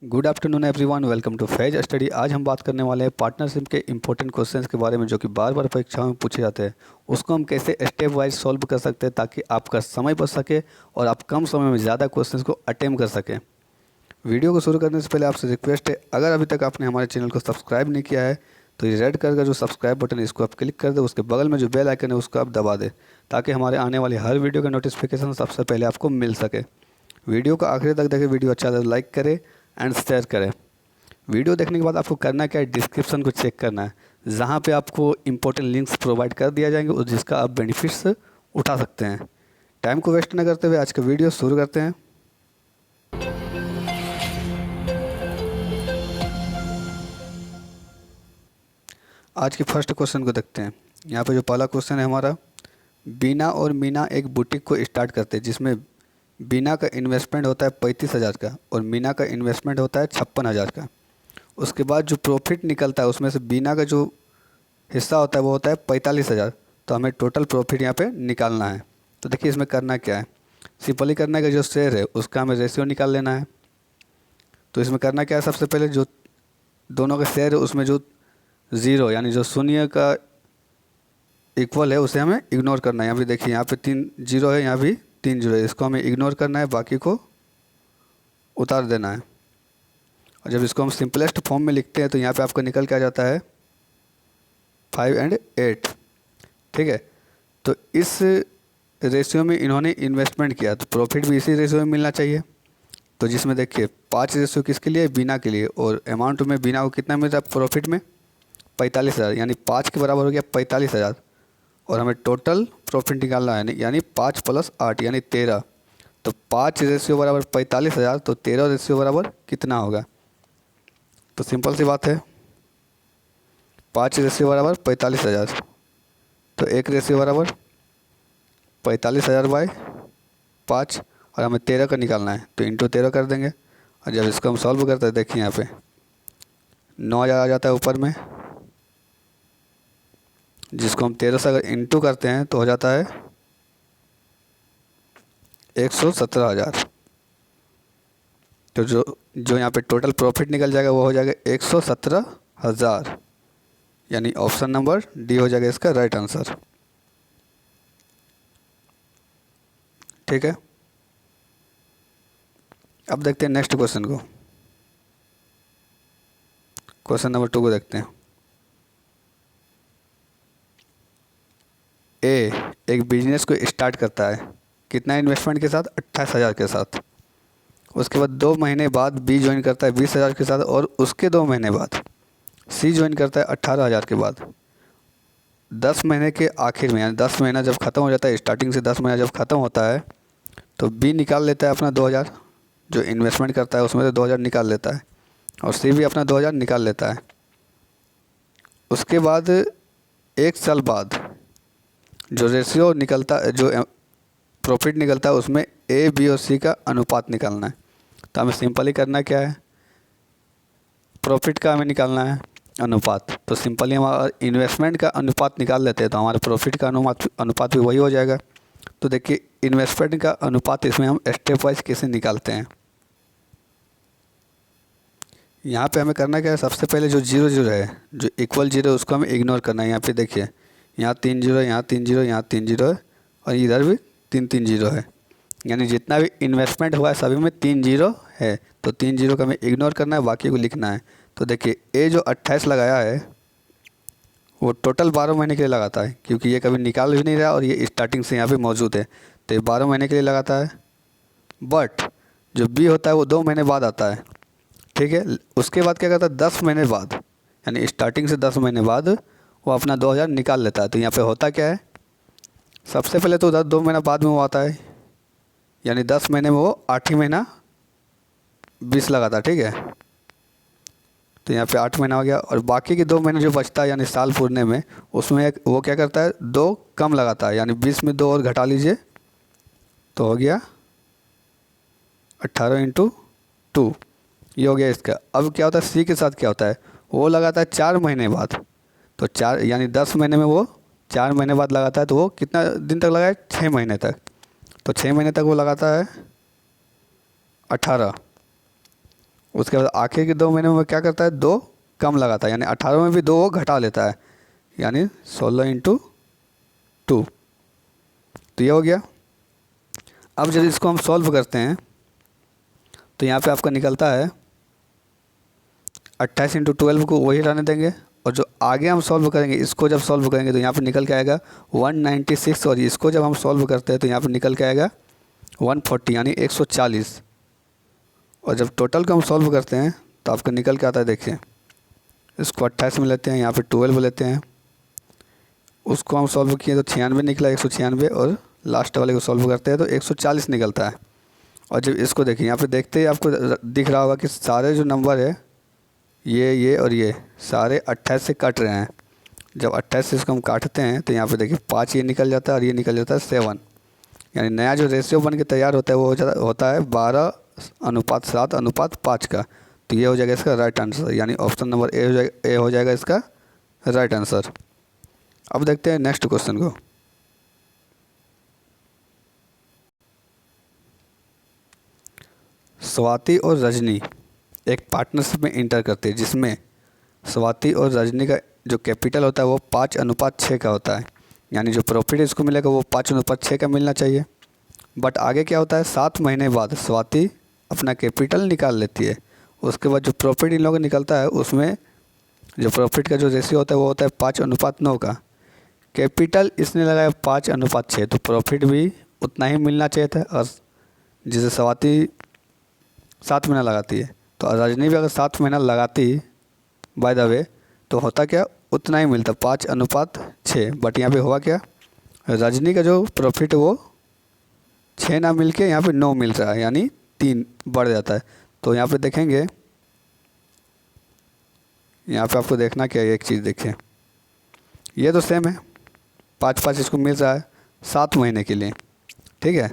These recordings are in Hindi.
Good afternoon everyone, welcome to Faiz study. आज हम बात करने वाले हैं पार्टनरशिप के इंपॉर्टेंट क्वेश्चंस के बारे में जो कि बार बार परीक्षाओं में पूछे जाते हैं। उसको हम कैसे स्टेप वाइज सॉल्व कर सकते हैं ताकि आपका समय बच सके और आप कम समय में ज़्यादा क्वेश्चंस को अटेम्प्ट कर सकें। वीडियो को शुरू करने से पहले आपसे रिक्वेस्ट है, अगर अभी तक आपने हमारे चैनल को सब्सक्राइब नहीं किया है तो ये रेड कलर का जो सब्सक्राइब बटन है इसको आप क्लिक कर दें। उसके बगल में जो बेल आइकन है उसको आप दबा दें ताकि हमारे आने वाली हर वीडियो का नोटिफिकेशन सबसे पहले आपको मिल सके। वीडियो को आखिरी तक देखें, वीडियो अच्छा लगे लाइक करें एंड शेयर करें। वीडियो देखने के बाद आपको करना क्या है, डिस्क्रिप्शन को चेक करना है जहाँ पे आपको इंपॉर्टेंट लिंक्स प्रोवाइड कर दिया जाएंगे और जिसका आप बेनिफिट्स उठा सकते हैं। टाइम को वेस्ट न करते हुए आज का वीडियो शुरू करते हैं। आज के फर्स्ट क्वेश्चन को देखते हैं। यहाँ पे जो पहला क्वेश्चन है हमारा, बीना और मीना एक बुटीक को स्टार्ट करते हैं जिसमें बीना का इन्वेस्टमेंट होता है 35,000 का और मीना का इन्वेस्टमेंट होता है 56,000 का। उसके बाद जो प्रॉफिट निकलता है उसमें से बीना का जो हिस्सा होता है वो होता है 45,000। तो हमें टोटल प्रॉफिट यहाँ पे निकालना है। तो देखिए इसमें करना क्या है, सिंपली करना है कि जो शेयर है उसका हमें रेशियो निकाल लेना है। तो इसमें करना क्या है, सबसे पहले जो दोनों का शेयर है उसमें जो ज़ीरो यानी जो शून्य का इक्वल है उसे हमें इग्नोर करना है। यहाँ पे देखिए, यहाँ पे 3 जीरो है, यहाँ भी 3 जीरो है, इसको हमें इग्नोर करना है, बाकी को उतार देना है। और जब इसको हम सिंपलेस्ट फॉर्म में लिखते हैं तो यहाँ पे आपका निकल के आ जाता है 5 और 8। ठीक है, तो इस रेशियो में इन्होंने इन्वेस्टमेंट किया तो प्रॉफिट भी इसी रेशियो में मिलना चाहिए। तो जिसमें देखिए 5 रेशियो किसके लिए, बीना के लिए, और अमाउंट में बीना को कितना मिल रहा है प्रॉफिट में 45,000, यानी 5 के बराबर हो गया 45,000। और हमें टोटल प्रॉफिट निकालना है यानी 5 + 8 यानी 13। तो 5 रेशियो बराबर 45,000, तो 13 रेशियो बराबर कितना होगा। तो सिंपल सी बात है, 5 रेशियो बराबर 45,000, तो 1 रेशियो बराबर 45,000 बाई 5, और हमें 13 का निकालना है तो इंटू 13 कर देंगे। और जब इसको हम सॉल्व करते हैं देखिए यहाँ पे 9,000 आ जाता है ऊपर में, जिसको हम 13 से अगर इंटू करते हैं तो हो जाता है 117,000। तो जो यहाँ पे टोटल प्रॉफिट निकल जाएगा वो हो जाएगा 117,000, यानी ऑप्शन नंबर डी हो जाएगा इसका राइट आंसर। ठीक है, अब देखते हैं नेक्स्ट क्वेश्चन को। क्वेश्चन नंबर 2 को देखते हैं। ए एक बिजनेस को स्टार्ट करता है, कितना इन्वेस्टमेंट के साथ, 28,000 के साथ। उसके बाद 2 महीने बाद बी ज्वाइन करता है 20,000 के साथ, और उसके 2 महीने बाद सी ज्वाइन करता है 18,000 के बाद। 10 महीने के आखिर में यानी 10 महीना जब ख़त्म हो जाता है, स्टार्टिंग से 10 महीना जब ख़त्म होता है तो बी निकाल लेता है अपना 2,000, जो इन्वेस्टमेंट करता है उसमें से 2,000 निकाल लेता है, और सी भी अपना 2,000 निकाल लेता है। उसके बाद 1 साल बाद जो रेशियो निकलता है, जो प्रॉफिट निकलता है, उसमें ए बी और सी का अनुपात निकालना है। तो हमें सिंपली करना क्या है, प्रॉफिट का हमें निकालना है अनुपात। तो सिंपली हम इन्वेस्टमेंट का अनुपात निकाल लेते हैं तो हमारे प्रॉफिट का अनुपात भी वही हो जाएगा। तो देखिए इन्वेस्टमेंट का अनुपात इसमें हम स्टेप वाइज कैसे निकालते हैं। यहाँ पे हमें करना क्या है, सबसे पहले जो 0 0 है, जो इक्वल 0 है उसको हमें इग्नोर करना है। यहाँ पे देखिए यहाँ 3 0 है, यहाँ 3 0, यहाँ 3 0 है, और इधर भी 3 3 0 है, यानी जितना भी इन्वेस्टमेंट हुआ है सभी में 3 0 है। तो 3 0 का हमें इग्नोर करना है, बाकी को लिखना है। तो देखिए ए जो 28 लगाया है वो टोटल 12 महीने के लिए लगाता है, क्योंकि ये कभी निकाल भी नहीं रहा और ये स्टार्टिंग से यहाँ पे मौजूद है, तो ये 12 महीने के लिए लगाता है। बट जो बी होता है वो 2 महीने बाद आता है। ठीक है, उसके बाद क्या करता है, 10 महीने बाद यानी स्टार्टिंग से 10 महीने बाद वो अपना 2,000 निकाल लेता है। तो यहाँ पे होता क्या है, सबसे पहले तो 2 महीना बाद में वो आता है, यानी 10 महीने में वो 8 ही महीना 20 लगाता है। ठीक है, तो यहाँ पे 8 महीना हो गया, और बाकी के 2 महीने जो बचता है यानी साल पूरने में, उसमें वो क्या करता है 2 कम लगाता है, यानी 20 में 2 और घटा लीजिए तो हो गया 18 × 2, ये हो गया इसका। अब क्या होता है सी के साथ, क्या होता है वो लगाता है 4 महीने बाद। तो 4 यानी 10 महीने में वो 4 महीने बाद लगाता है, तो वो कितना दिन तक लगाए, 6 महीने तक। तो 6 महीने तक वो लगाता है 18, उसके बाद आखिर के 2 महीने में क्या करता है, 2 कम लगाता है, यानी 18 में भी 2 वो घटा लेता है, यानी 16 × 2। तो ये हो गया। अब जब इसको हम सॉल्व करते हैं तो यहाँ पे आपका निकलता है 28 × 12 को वही रहने देंगे, और जो आगे हम सॉल्व करेंगे इसको जब सॉल्व करेंगे तो यहाँ पे निकल के आएगा 196, और इसको जब हम सॉल्व करते हैं तो यहाँ पे निकल के आएगा 140 यानी 140। और जब टोटल को हम सॉल्व करते हैं तो आपका निकल के आता है, देखिए इसको 28 में लेते हैं, यहाँ पे 12 लेते हैं, उसको हम सॉल्व किए तो 96 निकला, 196, और लास्ट वाले को सॉल्व करते हैं तो 140 निकलता है। और जब इसको देखिए यहाँ पे देखते ही आपको दिख रहा होगा कि सारे जो नंबर है ये और ये सारे 28 से कट रहे हैं। जब 28 से इसको हम काटते हैं तो यहाँ पे देखिए 5 ये निकल जाता है और ये निकल जाता है 7, यानी नया जो रेशियो बन के तैयार होता है वो होता है 12:7:5 का। तो ये हो जाएगा इसका राइट आंसर, यानी ऑप्शन नंबर ए हो जाएगा इसका राइट आंसर। अब देखते हैं नेक्स्ट क्वेश्चन को। स्वाति और रजनी एक पार्टनरशिप में इंटर करते हैं, जिसमें स्वाति और रजनी का जो कैपिटल होता है वो 5:6 का होता है, यानी जो प्रॉफिट इसको मिलेगा वो 5:6 का मिलना चाहिए। बट आगे क्या होता है, 7 महीने बाद स्वाति अपना कैपिटल निकाल लेती है, उसके बाद जो प्रॉफिट इन लोगों को निकलता है उसमें जो प्रॉफिट का जो रेशियो होता है वो होता है 5:9 का। कैपिटल इसने लगाया 5:6, तो प्रॉफिट भी उतना ही मिलना चाहिए था। और जैसे स्वाति 7 महीना लगाती है तो रजनी भी अगर 7 महीना लगाती बाय द वे तो होता क्या, उतना ही मिलता 5:6। बट यहाँ पे हुआ क्या, रजनी का जो प्रॉफिट वो 6 ना मिल के यहाँ पे 9 मिल रहा है, यानी 3 बढ़ जाता है। तो यहाँ पे देखेंगे, यहाँ पे आपको देखना क्या है, एक चीज़ देखिए, ये तो सेम है, 5 इसको मिल रहा है 7 महीने के लिए, ठीक है।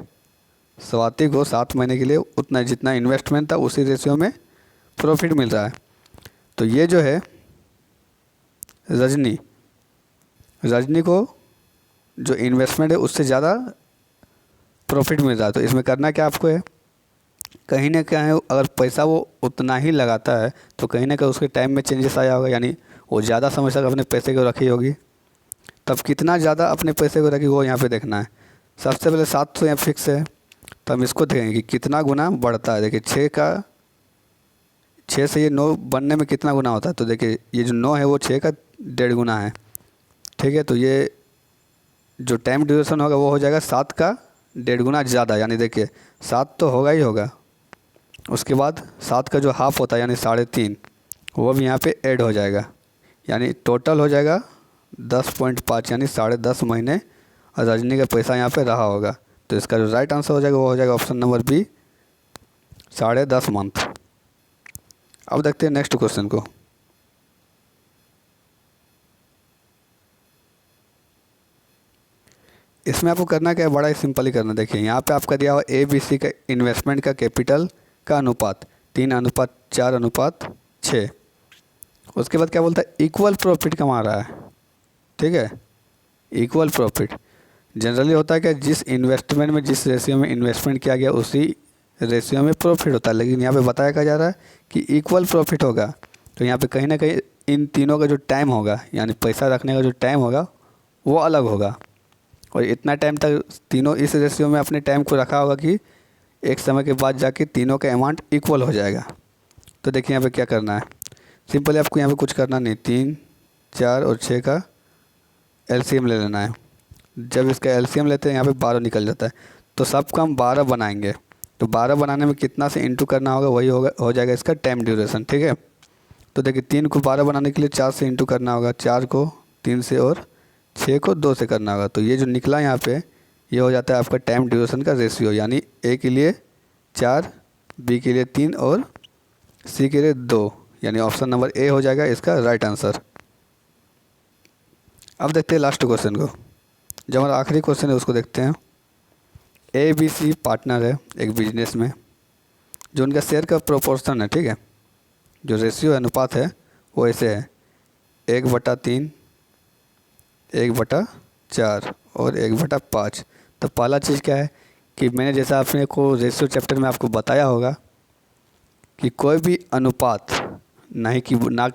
स्वाति को 7 महीने के लिए उतना जितना इन्वेस्टमेंट था उसी रेशियो में प्रॉफिट मिल रहा है। तो ये जो है रजनी को जो इन्वेस्टमेंट है उससे ज़्यादा प्रॉफिट मिल रहा है। तो इसमें करना क्या आपको है, कहीं ना कहीं अगर पैसा वो उतना ही लगाता है तो कहीं ना कहीं उसके टाइम में चेंजेस आया होगा, यानी वो ज़्यादा समय तक अपने पैसे को रखी होगी। तब कितना ज़्यादा अपने पैसे को रखी वो यहाँ पे देखना है। सबसे पहले 7 तो यहाँ फिक्स है, तो हम इसको देखेंगे कि कितना गुना बढ़ता है। देखिए 6 से ये 9 बनने में कितना गुना होता है, तो देखिए ये जो 9 है वो 6 का 1.5 गुना है, ठीक है। तो ये जो टाइम ड्यूरेशन होगा वो हो जाएगा 7 का 1.5 गुना ज़्यादा, यानी देखिए 7 तो होगा ही होगा, उसके बाद 7 का जो हाफ होता है यानी 3.5 वो भी यहाँ पे ऐड हो जाएगा, यानी टोटल हो जाएगा 10.5, यानी 10.5 महीने रजनी का पैसा यहाँ पे रहा होगा। तो इसका जो राइट आंसर हो जाएगा वो हो जाएगा ऑप्शन नंबर बी, 10.5 मंथ। अब देखते हैं नेक्स्ट क्वेश्चन को। इसमें आपको करना क्या है, बड़ा ही सिंपल ही करना। देखिए यहाँ पे आपका दिया हुआ ABC का इन्वेस्टमेंट का कैपिटल का अनुपात 3:4:6। उसके बाद क्या बोलता है, इक्वल प्रॉफिट कमा रहा है, ठीक है। इक्वल प्रॉफिट जनरली होता है कि जिस इन्वेस्टमेंट में जिस रेशियो में इन्वेस्टमेंट किया गया उसी रेशियो में प्रॉफिट होता है, लेकिन यहाँ पे बताया क्या जा रहा है कि इक्वल प्रॉफिट होगा। तो यहाँ पे कहीं ना कहीं इन तीनों का जो टाइम होगा, यानी पैसा रखने का जो टाइम होगा वो अलग होगा, और इतना टाइम तक तीनों इस रेशियो में अपने टाइम को रखा होगा कि एक समय के बाद जाके तीनों का अमाउंट इक्वल हो जाएगा। तो देखिए यहाँ पे क्या करना है, सिंपली आपको यहाँ पे कुछ करना नहीं, 3, 4 और 6 का LCM ले लेना है। जब इसका LCM लेते हैं यहाँ पे 12 निकल जाता है, तो सबको हम 12 बनाएंगे। तो 12 बनाने में कितना से इंटू करना होगा, वही हो जाएगा इसका टाइम ड्यूरेशन, ठीक है। तो देखिए 3 को 12 बनाने के लिए 4 से इंटू करना होगा, 4 को 3 से और 6 को 2 से करना होगा। तो ये जो निकला यहाँ पे ये हो जाता है आपका टाइम ड्यूरेशन का रेशियो, यानी A के लिए 4, B के लिए 3 और C के लिए 2, यानी ऑप्शन नंबर A हो जाएगा इसका राइट आंसर। अब देखते हैं लास्ट क्वेश्चन को, जो हमारा आखिरी क्वेश्चन है उसको देखते हैं। ABC पार्टनर है एक बिजनेस में, जो उनका शेयर का प्रोपोर्शन है, ठीक है, जो रेशियो अनुपात है वो ऐसे है 1/3, 1/4 और 1/5। तो पहला चीज़ क्या है कि मैंने जैसा आपने को रेशियो चैप्टर में आपको बताया होगा कि कोई भी अनुपात ना कि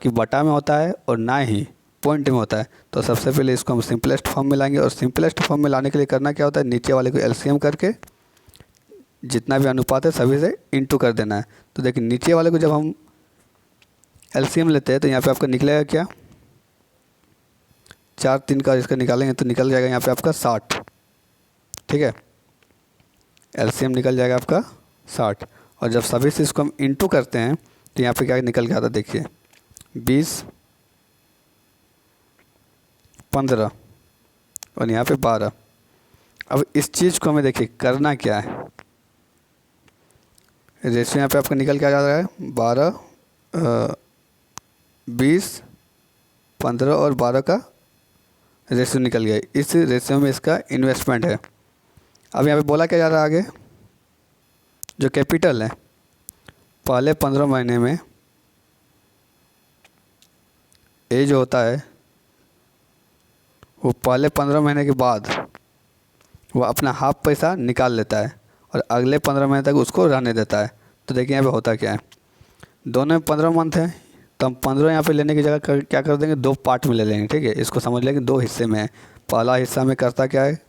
बटा में होता है और ना ही पॉइंट में होता है। तो सबसे पहले इसको हम सिंपलेस्ट फॉर्म में लाएंगे, और सिंपलेस्ट फॉर्म में लाने के लिए करना क्या होता है, नीचे वाले को एलसीएम करके जितना भी अनुपात है सभी से इंटू कर देना है। तो देखिए नीचे वाले को जब हम एलसीएम लेते हैं तो यहाँ पे आपका निकलेगा क्या, 4 3 का इसका निकालेंगे तो निकल जाएगा यहाँ पे आपका 60। ठीक है, एलसीएम निकल जाएगा आपका 60। और जब सभी से इसको हम इंटू करते हैं तो यहाँ पे क्या निकल के आता है, देखिए 20 15 और यहाँ पे 12। अब इस चीज़ को हमें देखिए करना क्या है, रेशियो यहाँ पे आपका निकल के आ जा रहा है 12 20 15 और 12 का रेशियो निकल गया। इस रेशियो में इसका इन्वेस्टमेंट है। अब यहाँ पे बोला क्या जा रहा है आगे, जो कैपिटल है पहले 15 महीने में ये जो होता है वो पहले 15 महीने के बाद वो अपना हाफ पैसा निकाल लेता है और अगले 15 महीने तक उसको रहने देता है। तो देखिए यहाँ पे होता क्या है, दोनों में 15 मंथ है तो हम 15 यहाँ पे लेने की जगह क्या कर देंगे, 2 पार्ट में ले लेंगे। ठीक है, इसको समझ लेंगे 2 हिस्से में है। पहला हिस्सा में करता क्या है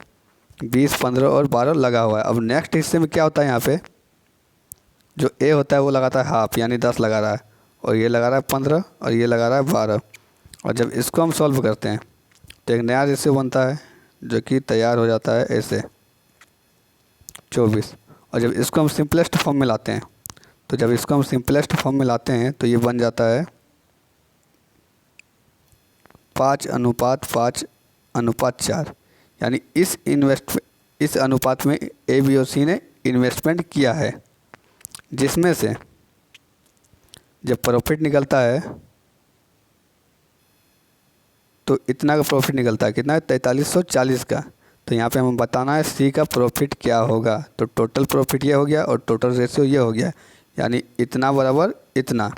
20 15 और 12 लगा हुआ है। अब नेक्स्ट हिस्से में क्या होता है, यहाँ पे जो ए होता है वो लगाता है हाफ यानी 10 लगा रहा है, और ये लगा रहा है 15 और ये लगा रहा है 12। और जब इसको हम सॉल्व करते हैं तो एक नया रेशियो बनता है जो कि तैयार हो जाता है ऐसे 24। और जब इसको हम सिंपलेस्ट फॉर्म में लाते हैं तो ये बन जाता है 5:5:4। यानी इस अनुपात में ए बी और सी ने इन्वेस्टमेंट किया है, जिसमें से जब प्रॉफिट निकलता है तो इतना का प्रॉफिट निकलता है, कितना है 4340 का। तो यहाँ पे हमें बताना है सी का प्रॉफिट क्या होगा। तो टोटल प्रॉफिट ये हो गया और टोटल रेशियो ये हो गया, यानी इतना बराबर इतना।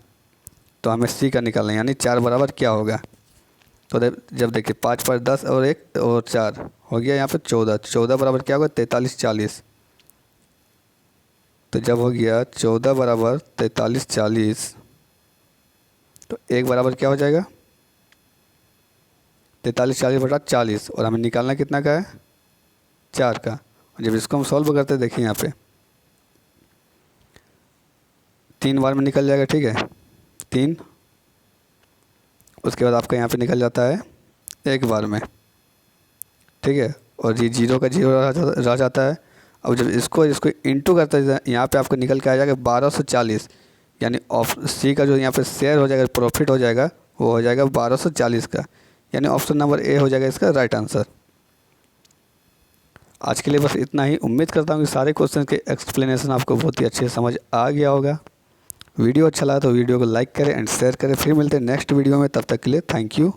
तो हमें सी का निकालना है, यानी 4 बराबर क्या होगा। तो जब देखिए 5 5 10 और 1 और 4 हो गया यहाँ पे 14। 14 बराबर क्या होगा 4340। तो जब हो गया 14 बराबर 4340 तो 1 बराबर क्या हो जाएगा 4340/40। और हमें निकालना कितना का है 4 का। और जब इसको हम सॉल्व करते हैं देखिए यहाँ पे 3 बार में निकल जाएगा। ठीक है, 3, उसके बाद आपका यहाँ पे निकल जाता है 1 बार में। ठीक है, और ये 0 का 0 रह जाता है। अब जब इसको इंटू करते हैं यहाँ पे आपको निकल के आ जाएगा 1240, यानी सी का जो यहाँ पे शेयर हो जाएगा प्रॉफिट हो जाएगा वो हो जाएगा 1240 का, यानी ऑप्शन नंबर ए हो जाएगा इसका राइट आंसर। आज के लिए बस इतना ही। उम्मीद करता हूँ कि सारे क्वेश्चन के एक्सप्लेनेशन आपको बहुत ही अच्छे से समझ आ गया होगा। वीडियो अच्छा लगा तो वीडियो को लाइक करें एंड शेयर करें। फिर मिलते हैं नेक्स्ट वीडियो में, तब तक के लिए थैंक यू।